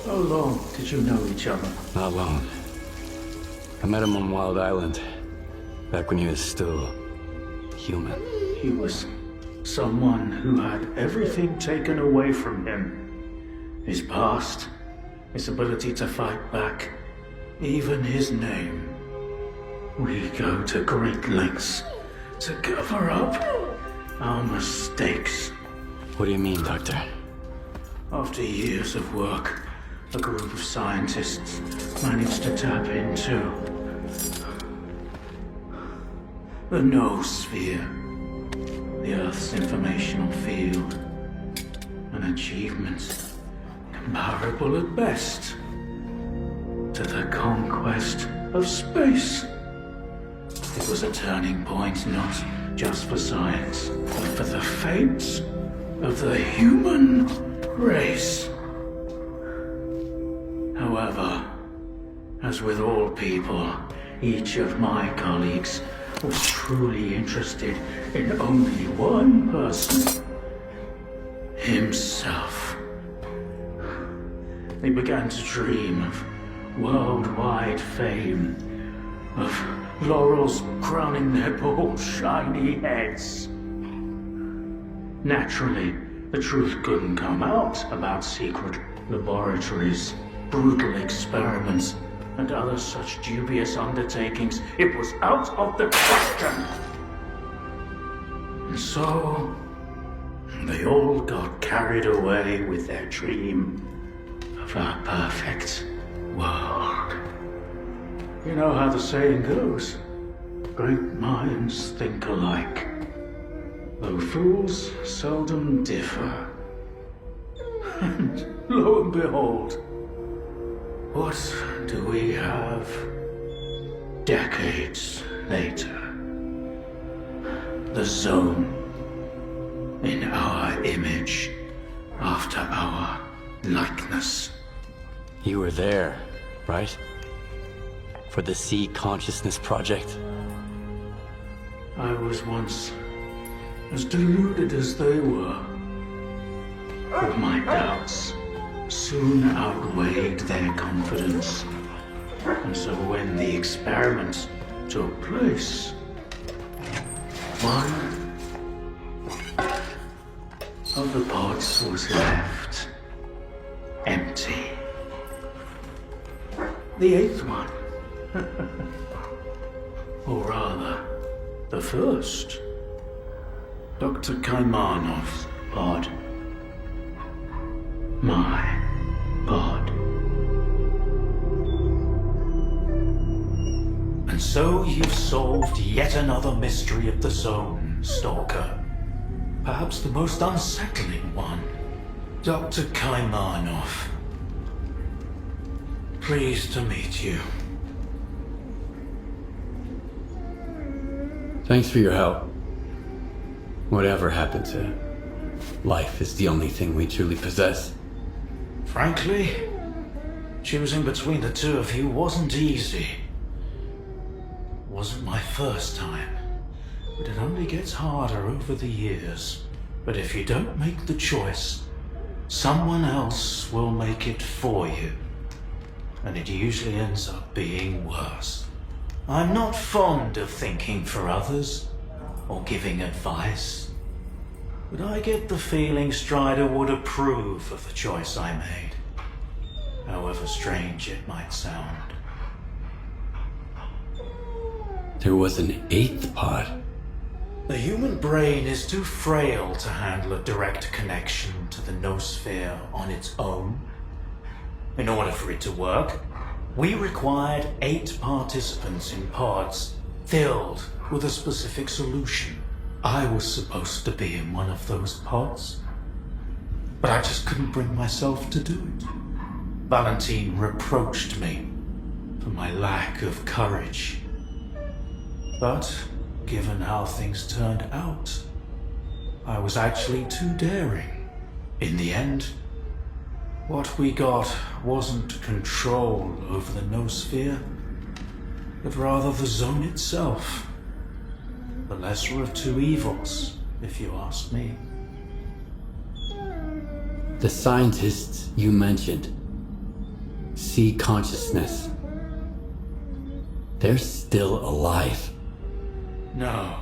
How long did you know each other? Not long. I met him on Wild Island, back when he was still human. He was someone who had everything taken away from him. His past, his ability to fight back, even his name. We go to great lengths to cover up our mistakes. What do you mean, Doctor? After years of work, a group of scientists managed to tap into the noosphere, the Earth's informational field, an achievement comparable at best to the conquest of space. It was a turning point not just for science, but for the fates of the human race. However, as with all people, each of my colleagues was truly interested in only one person: himself. They began to dream of worldwide fame, of laurels crowning their bald, shiny heads. Naturally, the truth couldn't come out about secret laboratories, brutal experiments, and other such dubious undertakings. It was out of the question. And so, they all got carried away with their dream of a perfect world. You know how the saying goes, great minds think alike, though fools seldom differ. And lo and behold, what do we have decades later? The Zone, in our image, after our likeness. You were there, right? For the Sea Consciousness Project? I was once as deluded as they were. But my doubts soon outweighed their confidence. And so when the experiment took place, one of the pods was left empty. The eighth one, or rather, the first, Dr. Kaimanov's pod. My pod. And so you've solved yet another mystery of the Zone, Stalker. Perhaps the most unsettling one. Dr. Kaimanov. Pleased to meet you. Thanks for your help. Whatever happened to life is the only thing we truly possess. Frankly, choosing between the two of you wasn't easy. Wasn't my first time, but it only gets harder over the years. But if you don't make the choice, someone else will make it for you. And it usually ends up being worse. I'm not fond of thinking for others, or giving advice. But I get the feeling Strider would approve of the choice I made, however strange it might sound. There was an eighth pod. The human brain is too frail to handle a direct connection to the noosphere on its own. In order for it to work, we required 8 participants in pods filled with a specific solution. I was supposed to be in one of those pods, but I just couldn't bring myself to do it. Valentine reproached me for my lack of courage. But given how things turned out, I was actually too daring. In the end, what we got wasn't control over the noosphere, but rather the Zone itself. The lesser of two evils, if you ask me. The scientists you mentioned, see consciousness. They're still alive. No,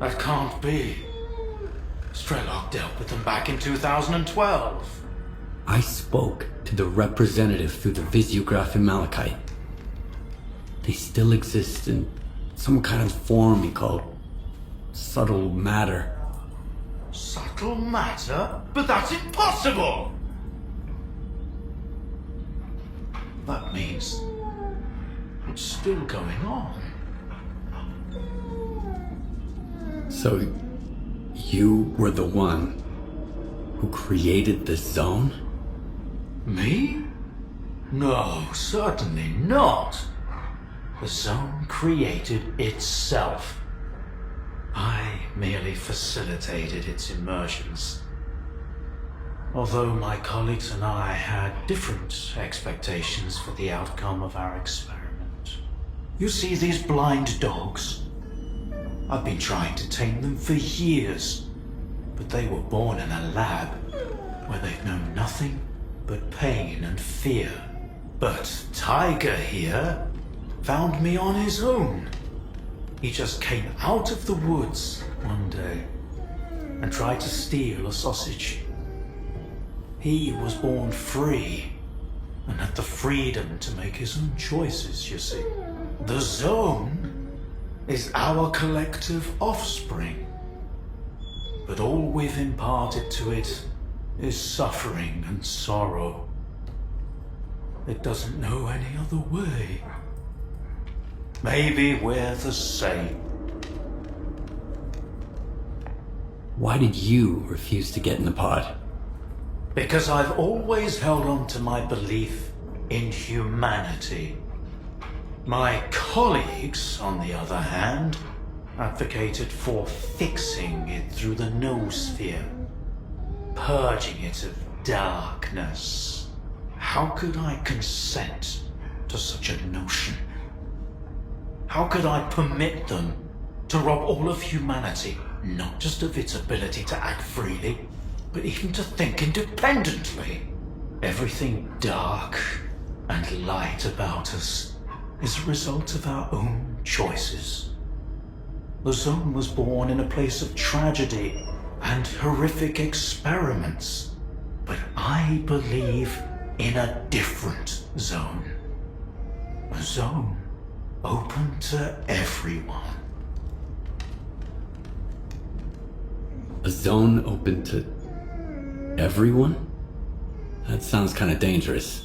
that can't be. Strelok dealt with them back in 2012. I spoke to the representative through the visiograph in Malachite. They still exist in some kind of form he called subtle matter. Subtle matter? But that's impossible! That means it's still going on. So, you were the one who created this zone? Me? No, certainly not. The zone created itself. I merely facilitated its emergence. Although my colleagues and I had different expectations for the outcome of our experiment. You see these blind dogs? I've been trying to tame them for years, but they were born in a lab where they've known nothing but pain and fear. But Tiger here found me on his own. He just came out of the woods one day and tried to steal a sausage. He was born free and had the freedom to make his own choices, you see. The zone is our collective offspring, but all we've imparted to it is suffering and sorrow. It doesn't know any other way. Maybe we're the same. Why did you refuse to get in the pod? Because I've always held on to my belief in humanity. My colleagues, on the other hand, advocated for fixing it through the noosphere, purging it of darkness. How could I consent to such a notion? How could I permit them to rob all of humanity, not just of its ability to act freely, but even to think independently? Everything dark and light about us is a result of our own choices. The zone was born in a place of tragedy and horrific experiments, but I believe in a different zone. A zone open to everyone. A zone open to everyone? That sounds kind of dangerous.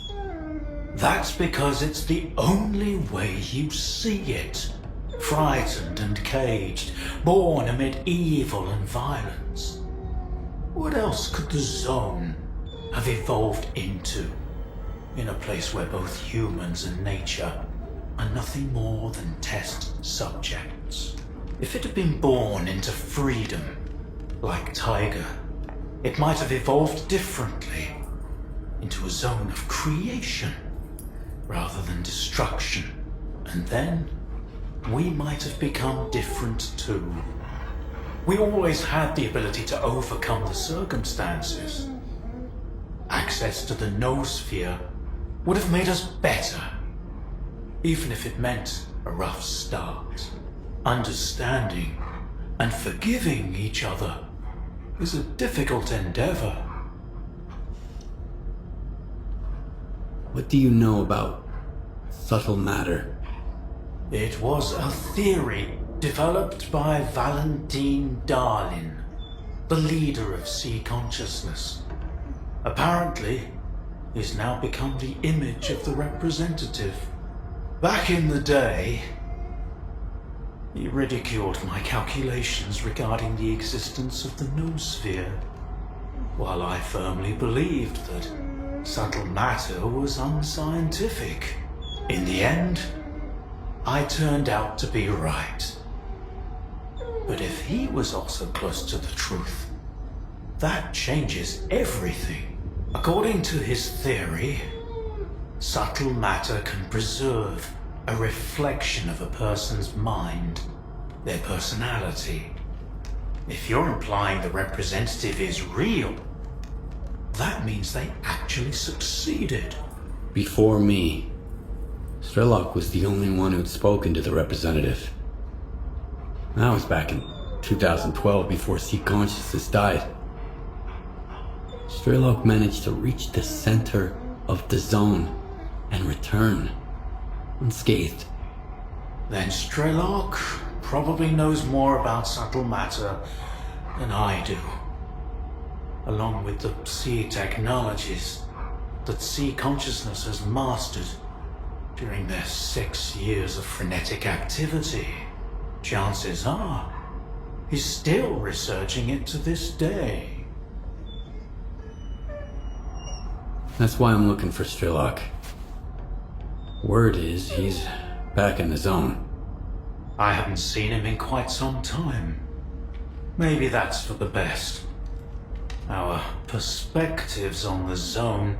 That's because it's the only way you see it. Frightened and caged, born amid evil and violence. What else could the zone have evolved into? In a place where both humans and nature are nothing more than test subjects. If it had been born into freedom, like Tiger, it might have evolved differently, into a zone of creation, rather than destruction. And then, we might have become different too. We always had the ability to overcome the circumstances. Access to the noosphere would have made us better, even if it meant a rough start. Understanding and forgiving each other is a difficult endeavor. What do you know about subtle matter? It was a theory developed by Valentine Darlin, the leader of sea consciousness. Apparently, he's now become the image of the representative. Back in the day, he ridiculed my calculations regarding the existence of the noosphere, while I firmly believed that subtle matter was unscientific. In the end, I turned out to be right. But if he was also close to the truth, that changes everything. According to his theory, subtle matter can preserve a reflection of a person's mind, their personality. If you're implying the representative is real, that means they actually succeeded. before me, Strelok was the only one who'd spoken to the representative. That was back in 2012, before C Consciousness died. Strelok managed to reach the center of the zone and return unscathed. Then Strelok probably knows more about subtle matter than I do, along with the C technologies that C Consciousness has mastered during their 6 years of frenetic activity. Chances are, he's still researching it to this day. That's why I'm looking for Strelok. Word is he's back in the zone. I haven't seen him in quite some time. Maybe that's for the best. Our perspectives on the zone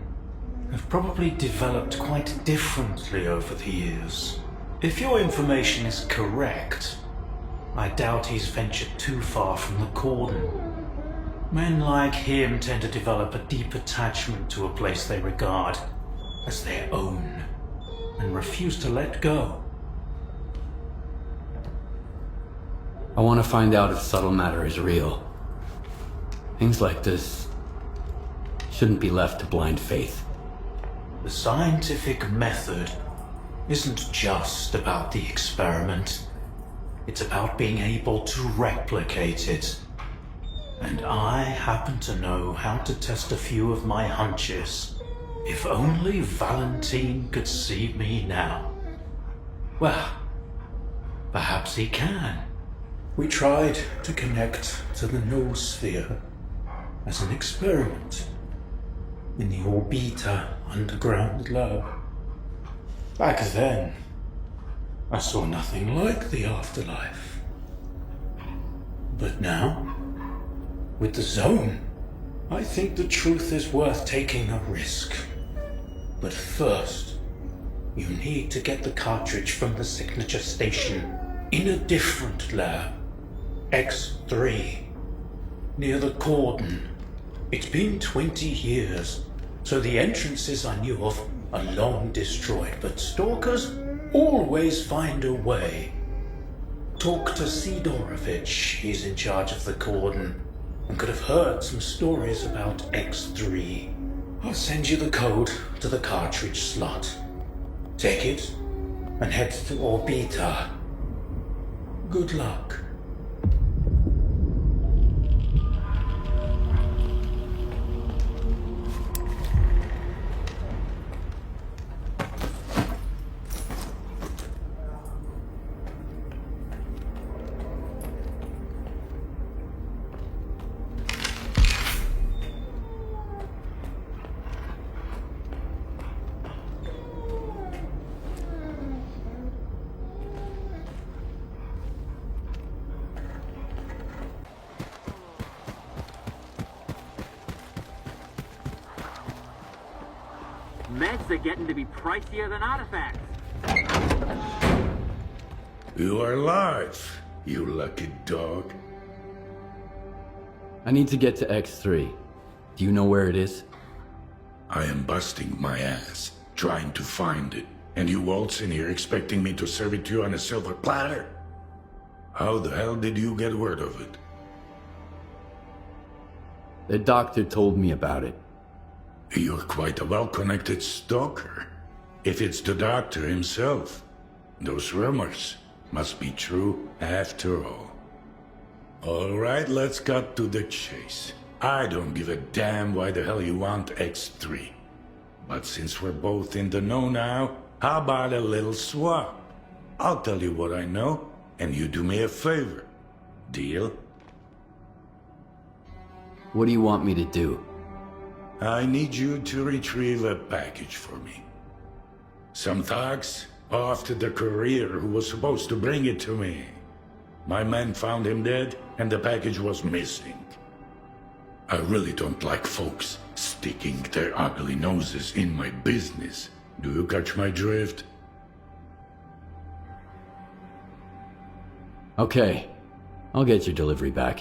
have probably developed quite differently over the years. If your information is correct, I doubt he's ventured too far from the cordon. Men like him tend to develop a deep attachment to a place they regard as their own and refuse to let go. I want to find out if subtle matter is real. Things like this shouldn't be left to blind faith. The scientific method isn't just about the experiment. It's about being able to replicate it. And I happen to know how to test a few of my hunches. If only Valentine could see me now. Well, perhaps he can. We tried to connect to the noosphere as an experiment in the Orbita underground lab. Back then, I saw nothing like the afterlife. But now, with the zone, I think the truth is worth taking a risk. But first, you need to get the cartridge from the signature station in a different lab, X3, near the cordon. It's been 20 years, so the entrances I knew of are long destroyed, but stalkers always find a way. Talk to Sidorovich, he's in charge of the cordon, and could have heard some stories about X3. I'll send you the code to the cartridge slot. Take it and head to Orbita. Good luck. Meds are getting to be pricier than artifacts. You are alive, you lucky dog. I need to get to X3. Do you know where it is? I am busting my ass, trying to find it. And you waltz in here expecting me to serve it to you on a silver platter? How the hell did you get word of it? The doctor told me about it. You're quite a well-connected stalker. If it's the doctor himself, those rumors must be true after all. All right, let's cut to the chase. I don't give a damn why the hell you want X3. But since we're both in the know now, how about a little swap? I'll tell you what I know, and you do me a favor. Deal? What do you want me to do? I need you to retrieve a package for me. Some thugs off to the courier who was supposed to bring it to me. My men found him dead, and the package was missing. I really don't like folks sticking their ugly noses in my business. Do you catch my drift? Okay, I'll get your delivery back.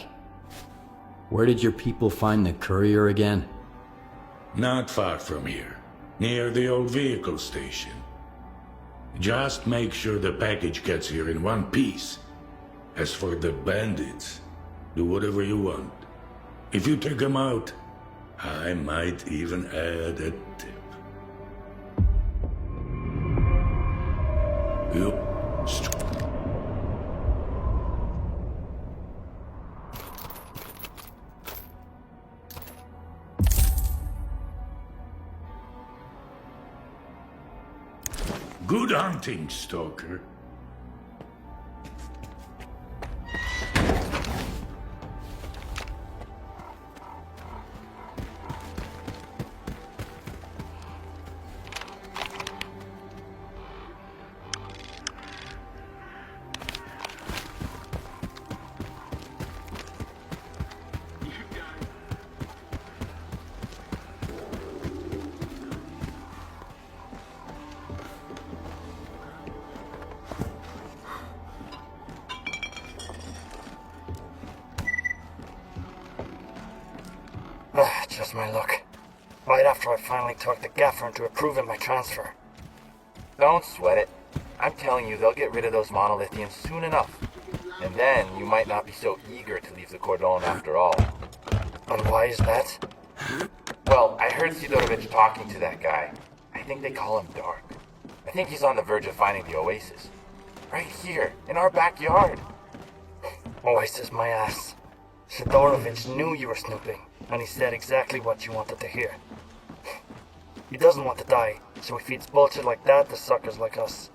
Where did your people find the courier again? Not far from here. near the old vehicle station. Just make sure the package gets here in one piece. As for the bandits, do whatever you want. If you take them out, I might even add a tip. Yep. Good hunting, Stalker. Just my luck. Right after I finally talked the gaffer into approving my transfer. Don't sweat it. I'm telling you, they'll get rid of those monolithians soon enough. And then you might not be so eager to leave the Cordon after all. And why is that? Well, I heard Sidorovich talking to that guy. I think they call him Dark. I think he's on the verge of finding the oasis. Right here, in our backyard. Oasis my ass. Sidorovich knew you were snooping, and he said exactly what you wanted to hear. He doesn't want to die, so he feeds bullshit like that to suckers like us.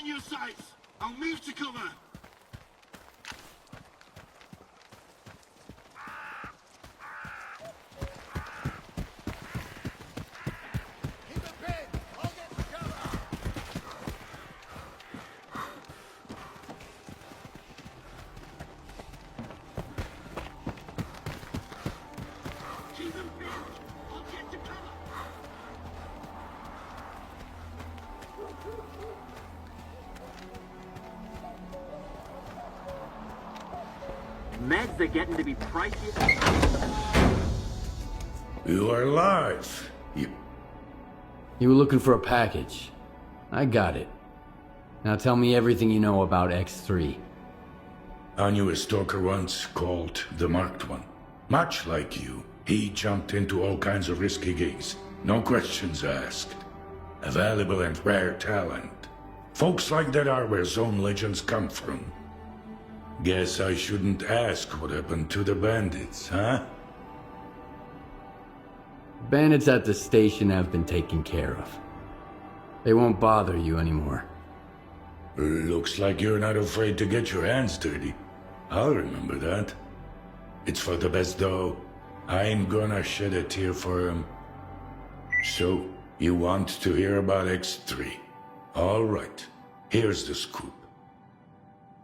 your sights. I'll move to cover. Keep them pinned. I'll get to cover. Meds are getting to be pricey. You are alive. You were looking for a package. I got it. Now tell me everything you know about X3. I knew a stalker once called the Marked One. Much like you, he jumped into all kinds of risky gigs. No questions asked. A valuable and rare talent. Folks like that are where Zone legends come from. Guess I shouldn't ask what happened to the bandits, huh? Bandits at the station have been taken care of. They won't bother you anymore. Looks like you're not afraid to get your hands dirty. I'll remember that. It's for the best though. I ain't gonna shed a tear for him. So, you want to hear about X3? Alright, here's the scoop.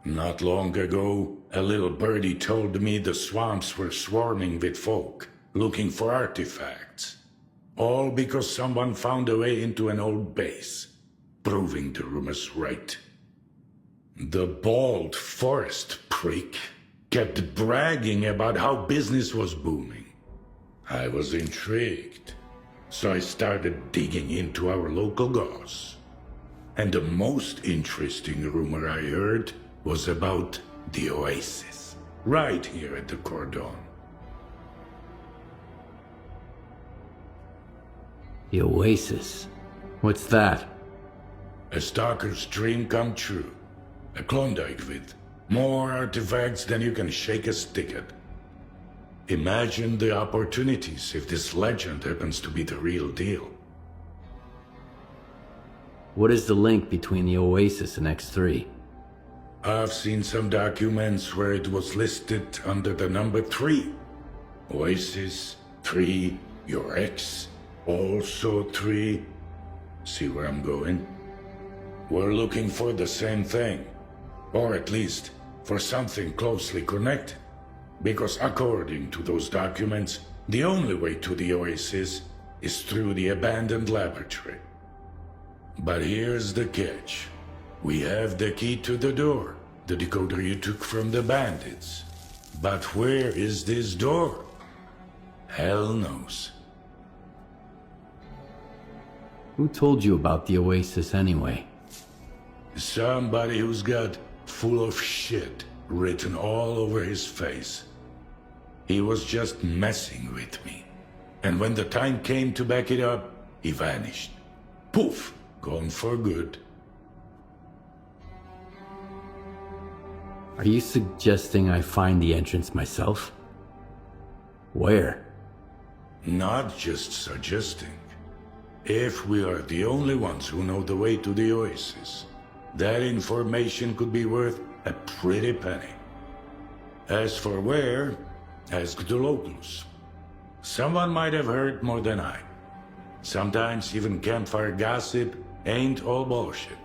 Not long ago, a little birdie told me the swamps were swarming with folk, looking for artifacts. All because someone found a way into an old base, proving the rumors right. The bald forest prick kept bragging about how business was booming. I was intrigued, so I started digging into our local goss. And the most interesting rumor I heard was about the Oasis, right here at the Cordon. The Oasis? What's that? A stalker's dream come true. A Klondike with more artifacts than you can shake a stick at. Imagine the opportunities if this legend happens to be the real deal. What is the link between the Oasis and X3? I've seen some documents where it was listed under the number 3. Oasis, 3, your ex, also 3. See where I'm going? We're looking for the same thing. Or at least, for something closely connected. Because according to those documents, the only way to the Oasis is through the abandoned laboratory. But here's the catch. We have the key to the door, the decoder you took from the bandits. But where is this door? Hell knows. Who told you about the Oasis anyway? Somebody who's got full of shit written all over his face. He was just messing with me. And when the time came to back it up, he vanished. Poof! Gone for good. Are you suggesting I find the entrance myself? Where? Not just suggesting. If we are the only ones who know the way to the Oasis, that information could be worth a pretty penny. As for where, ask the locals. Someone might have heard more than I. Sometimes even campfire gossip ain't all bullshit.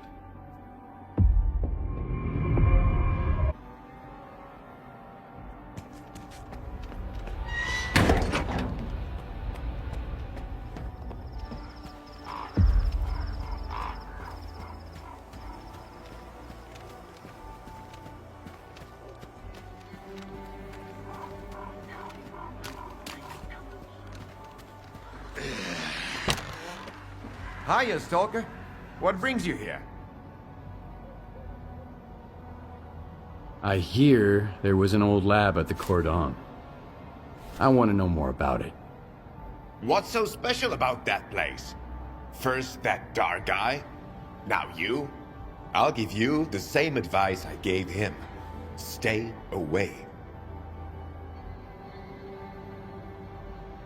Hiya, Stalker. What brings you here? I hear there was an old lab at the Cordon. I want to know more about it. What's so special about that place? First that dark guy, now you. I'll give you the same advice I gave him. Stay away.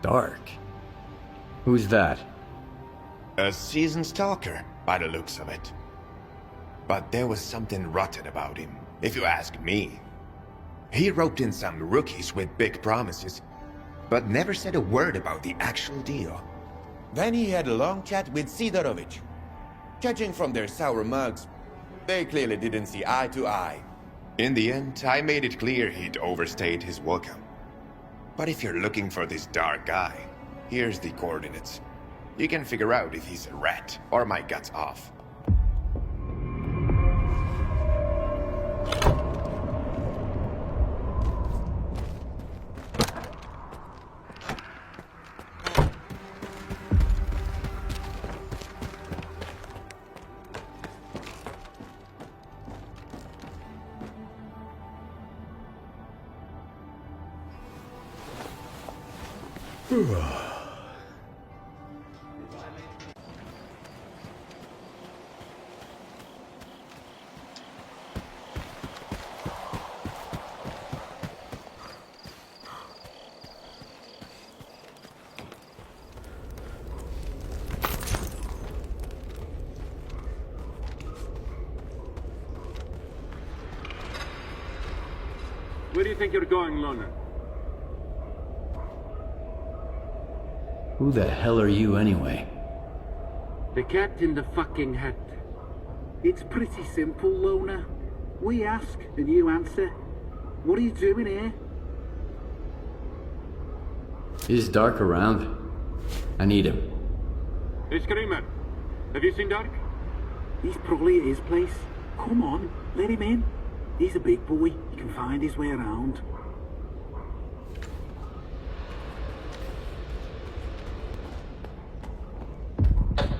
Dark? Who's that? A seasoned stalker, by the looks of it. But there was something rotten about him, if you ask me. He roped in some rookies with big promises, but never said a word about the actual deal. Then he had a long chat with Sidorovich. Judging from their sour mugs, they clearly didn't see eye to eye. In the end, I made it clear he'd overstayed his welcome. But if you're looking for this dark guy, here's the coordinates. You can figure out if he's a rat or my guts off. Where do you think you're going, Loner? Who the hell are you anyway? The cat in the fucking hat. It's pretty simple, Loner. We ask, and you answer. What are you doing here? Is Dark around? I need him. Hey, Screamer. Have you seen Dark? He's probably at his place. Come on, let him in. He's a big boy. He can find his way around.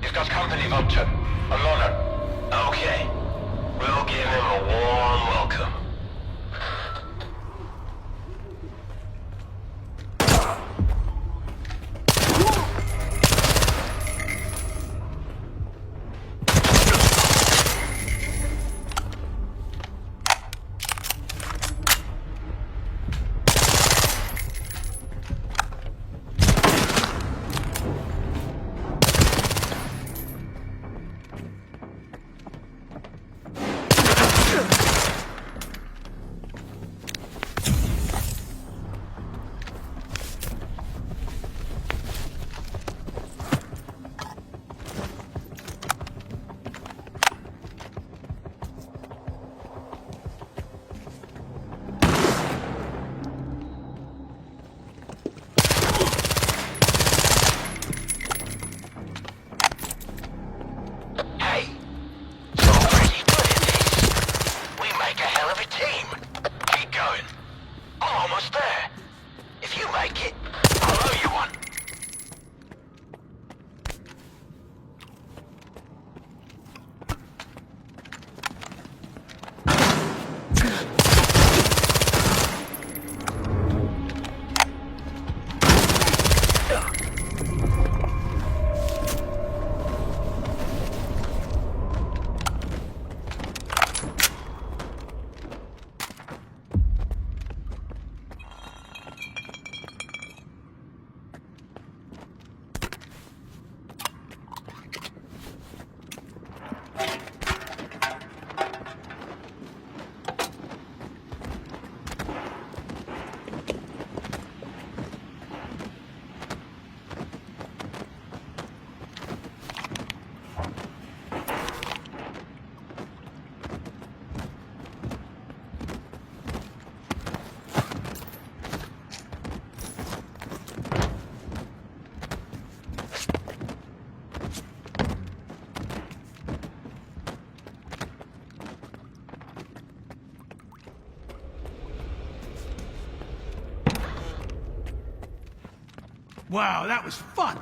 You've got company, Vulture. A Loner. Okay. We'll give him a warm welcome. Wow, that was fun.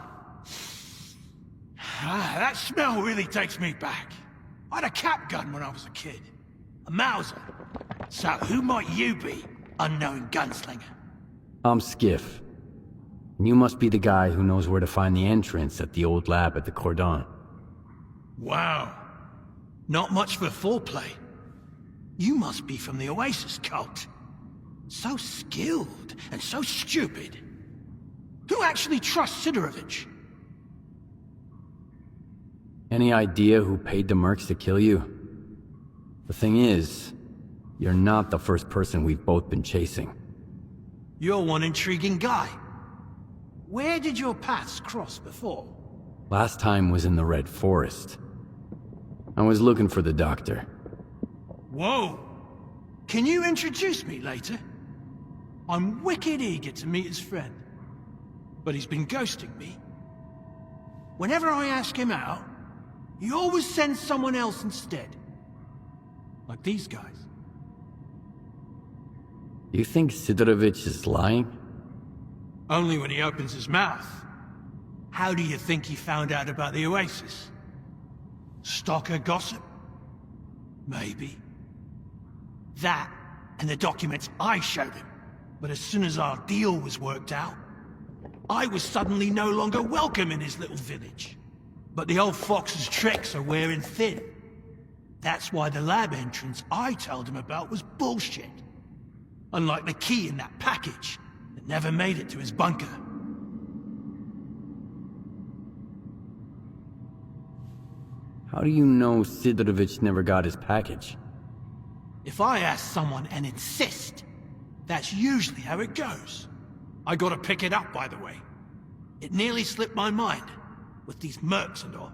That smell really takes me back. I had a cap gun when I was a kid. A Mauser. So who might you be, unknown gunslinger? I'm Skiff. And you must be the guy who knows where to find the entrance at the old lab at the Cordon. Wow. Not much for foreplay. You must be from the Oasis cult. So skilled and so stupid. Who actually trusts Sidorovich? Any idea who paid the mercs to kill you? The thing is, you're not the first person we've both been chasing. You're one intriguing guy. Where did your paths cross before? Last time was in the Red Forest. I was looking for the doctor. Whoa! Can you introduce me later? I'm wicked eager to meet his friend. But he's been ghosting me. Whenever I ask him out, he always sends someone else instead. Like these guys. You think Sidorovich is lying? Only when he opens his mouth. How do you think he found out about the Oasis? Stalker gossip? Maybe. That, and the documents I showed him. But as soon as our deal was worked out, I was suddenly no longer welcome in his little village. But the old fox's tricks are wearing thin. That's why the lab entrance I told him about was bullshit. Unlike the key in that package that never made it to his bunker. How do you know Sidorovich never got his package? If I ask someone and insist, that's usually how it goes. I gotta pick it up, by the way. It nearly slipped my mind, with these mercs and all.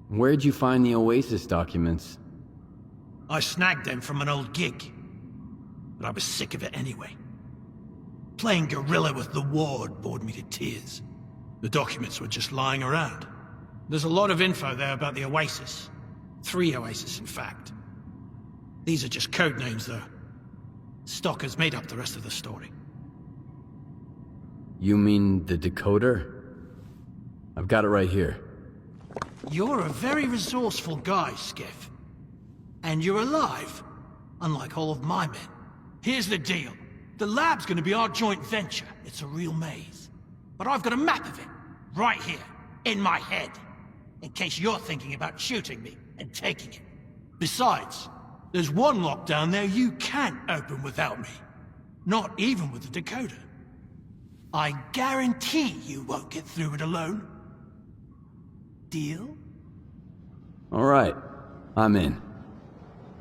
Where'd you find the Oasis documents? I snagged them from an old gig. But I was sick of it anyway. Playing gorilla with the ward bored me to tears. The documents were just lying around. There's a lot of info there about the Oasis. 3 Oasis, in fact. These are just code names, though. Stalker's made up the rest of the story. You mean the decoder? I've got it right here. You're a very resourceful guy, Skiff. And you're alive, unlike all of my men. Here's the deal. The lab's gonna be our joint venture. It's a real maze. But I've got a map of it, right here, in my head. In case you're thinking about shooting me and taking it. Besides, there's one lock down there you can't open without me. Not even with the decoder. I guarantee you won't get through it alone. Deal? All right, I'm in.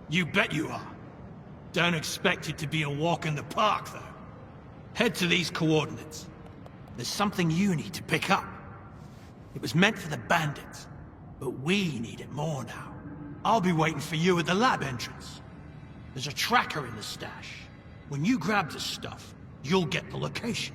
You bet you are. Don't expect it to be a walk in the park, though. Head to these coordinates. There's something you need to pick up. It was meant for the bandits, but we need it more now. I'll be waiting for you at the lab entrance. There's a tracker in the stash. When you grab the stuff, you'll get the location.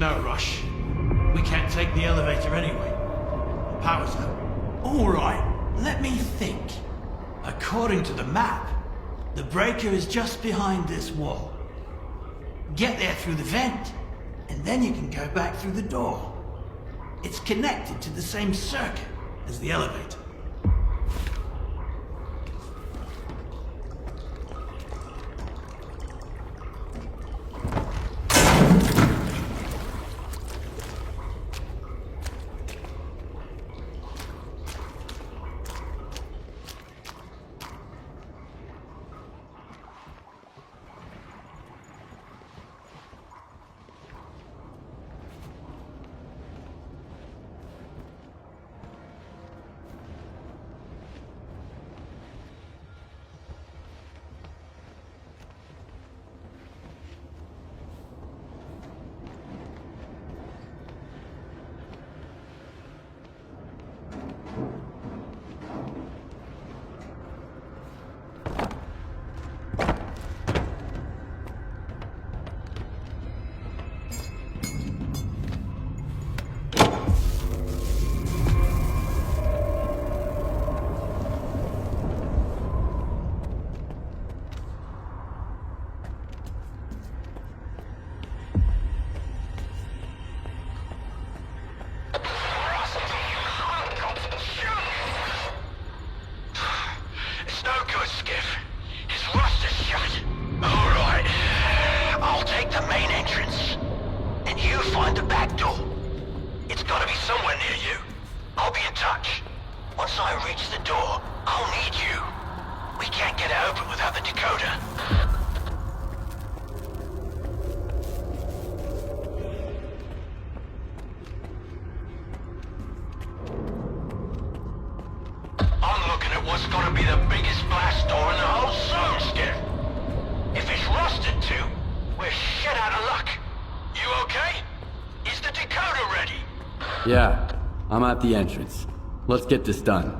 No rush. We can't take the elevator anyway. The power's out. Alright, let me think. According to the map, the breaker is just behind this wall. Get there through the vent, and then you can go back through the door. It's connected to the same circuit as the elevator. Yeah, I'm at the entrance. Let's get this done.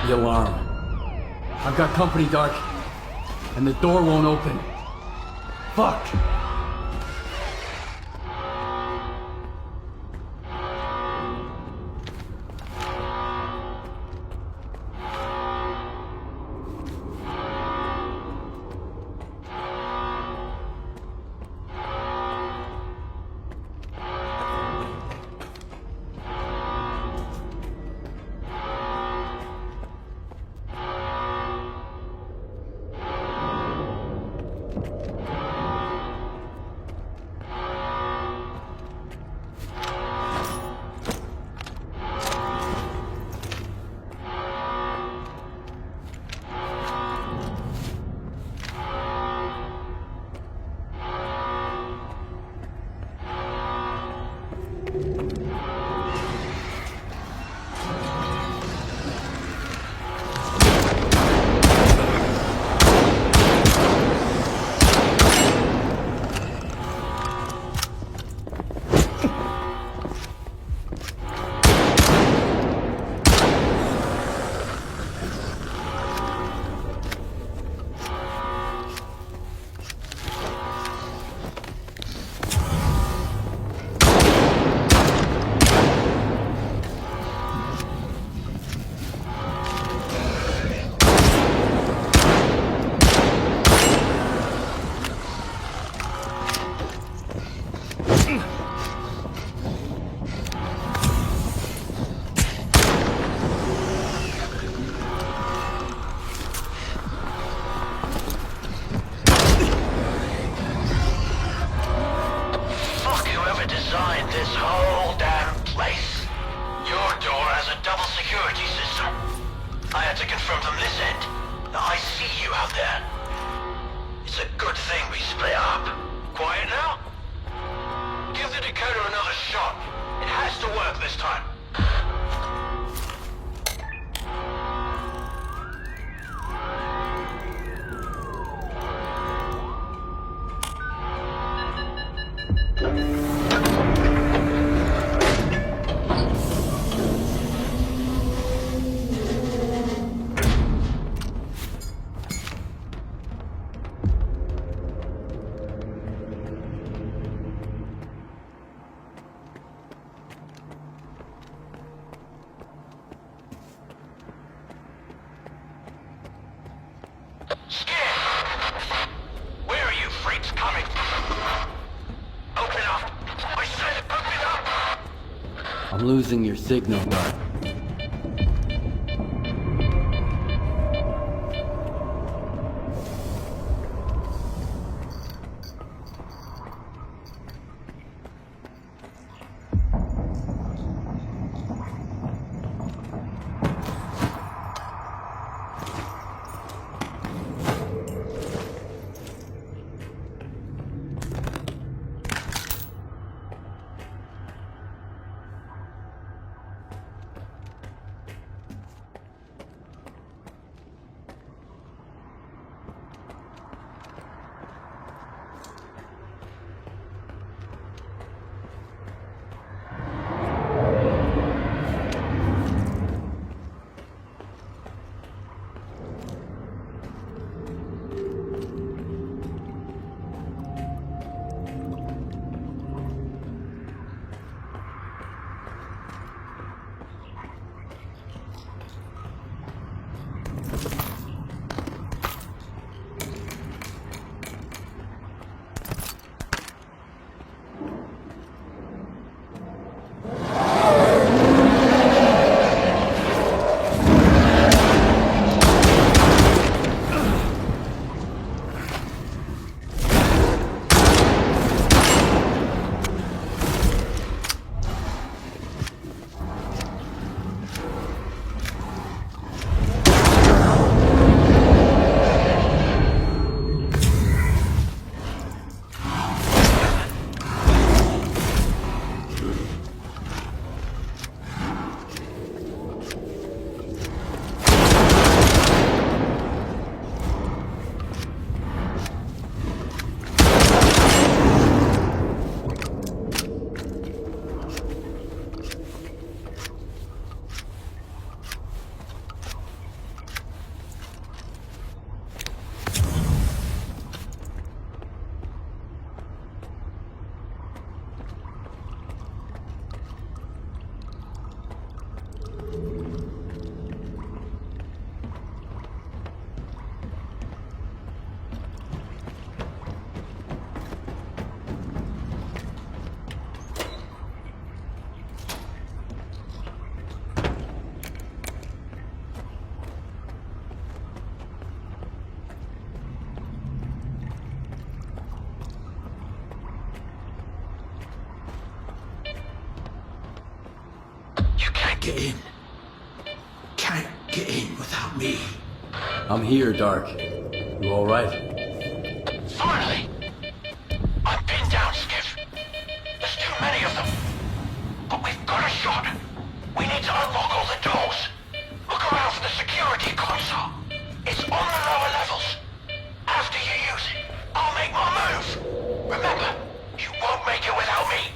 The alarm. I've got company, Dark. And the door won't open. Fuck! Scared! Where are you freaks coming from? Open up! I said open up! I'm losing your signal, Doc. Get in. Can't get in without me. I'm here, Dark. You alright? Finally! I'm pinned down, Skiff. There's too many of them. But we've got a shot. We need to unlock all the doors. Look around for the security console. It's on the lower levels. After you use it, I'll make my move. Remember, you won't make it without me.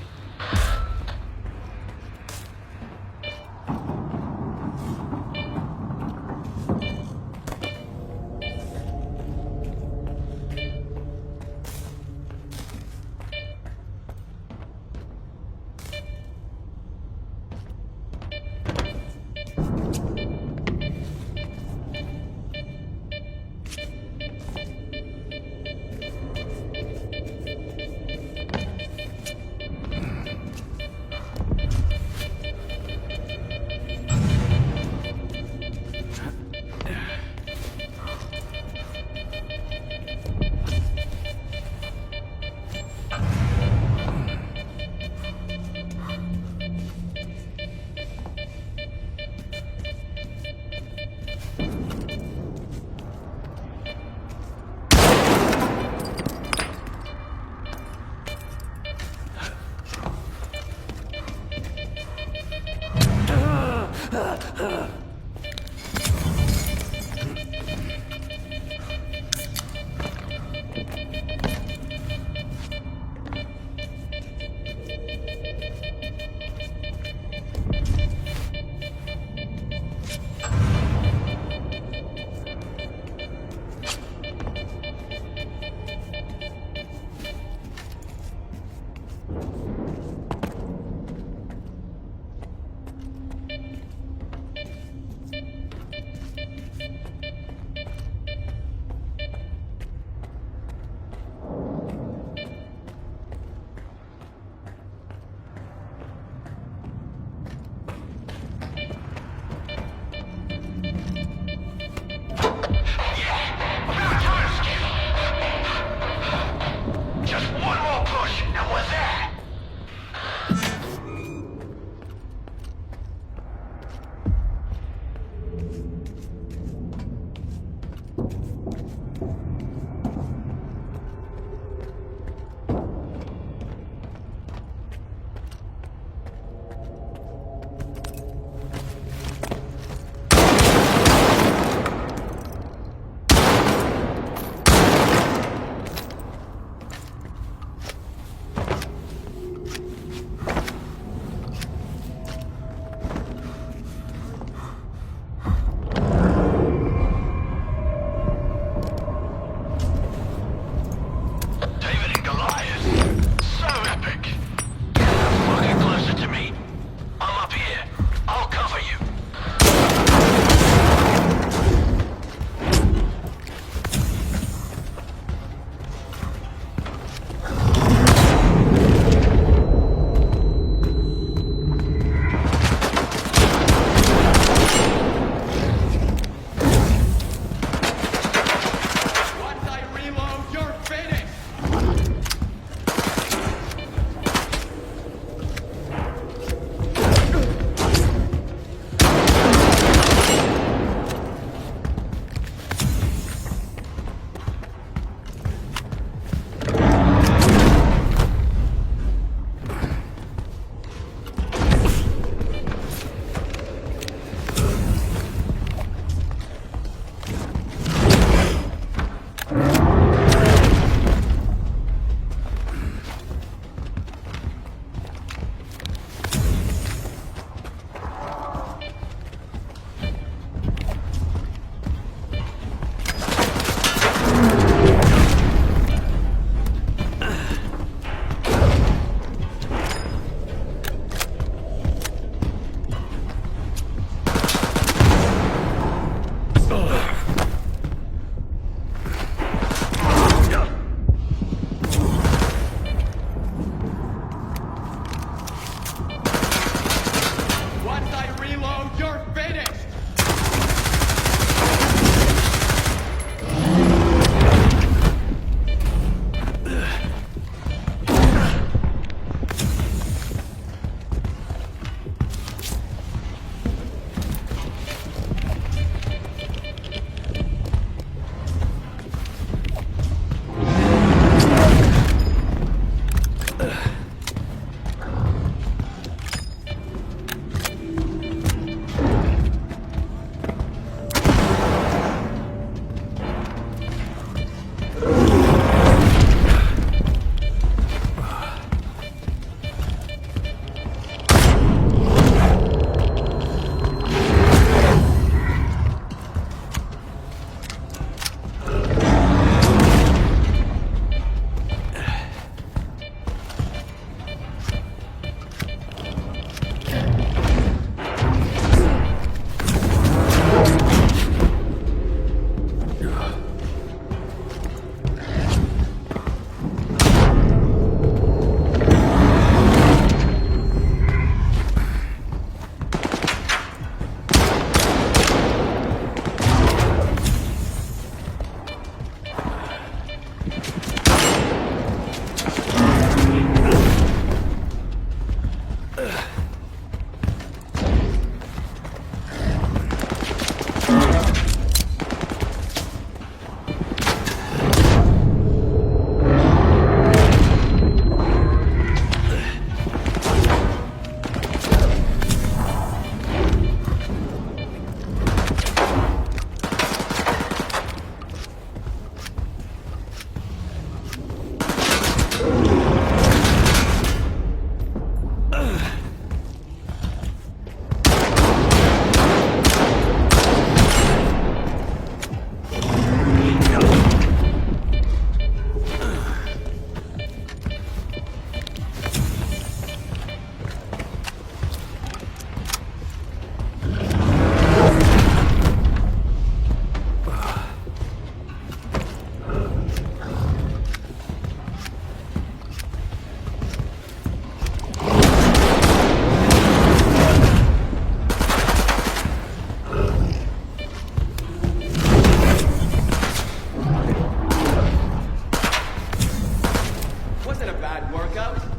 wasn't a bad workout.